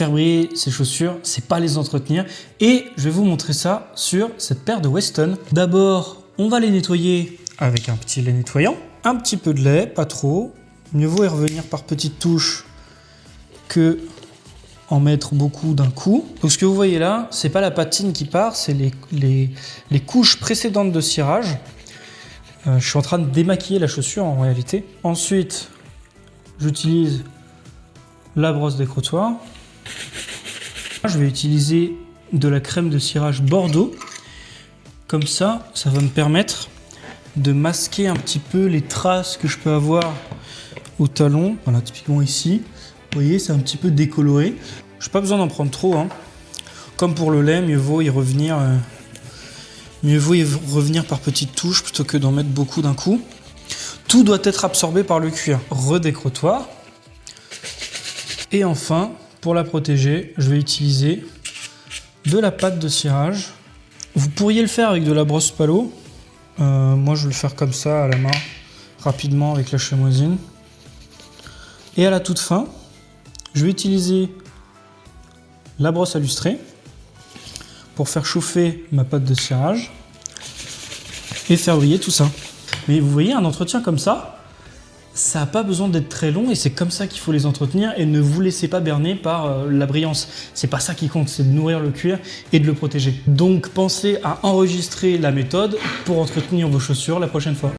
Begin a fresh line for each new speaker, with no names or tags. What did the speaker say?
faire briller ses chaussures, c'est pas les entretenir. Et je vais vous montrer ça sur cette paire de Weston. D'abord, on va les nettoyer avec un petit lait nettoyant. Un petit peu de lait, pas trop. Mieux vaut y revenir par petites touches que en mettre beaucoup d'un coup. Donc ce que vous voyez là, c'est pas la patine qui part, c'est les couches précédentes de cirage. Je suis en train de démaquiller la chaussure en réalité. Ensuite, j'utilise la brosse décrottoir. Je vais utiliser de la crème de cirage Bordeaux. Comme ça, ça va me permettre de masquer un petit peu les traces que je peux avoir au talon. Voilà, typiquement ici. Vous voyez, c'est un petit peu décoloré. Je n'ai pas besoin d'en prendre trop. Hein. Comme pour le lait, mieux vaut y revenir par petites touches plutôt que d'en mettre beaucoup d'un coup. Tout doit être absorbé par le cuir. Redécrottoir. Et enfin, pour la protéger, je vais utiliser de la pâte de cirage. Vous pourriez le faire avec de la brosse palo. Moi, je vais le faire comme ça, à la main, rapidement avec la chamoisine. Et à la toute fin, je vais utiliser la brosse à lustrer pour faire chauffer ma pâte de cirage et faire briller tout ça. Mais vous voyez, un entretien comme ça n'a pas besoin d'être très long et c'est comme ça qu'il faut les entretenir et ne vous laissez pas berner par la brillance. C'est pas ça qui compte, c'est de nourrir le cuir et de le protéger. Donc pensez à enregistrer la méthode pour entretenir vos chaussures la prochaine fois.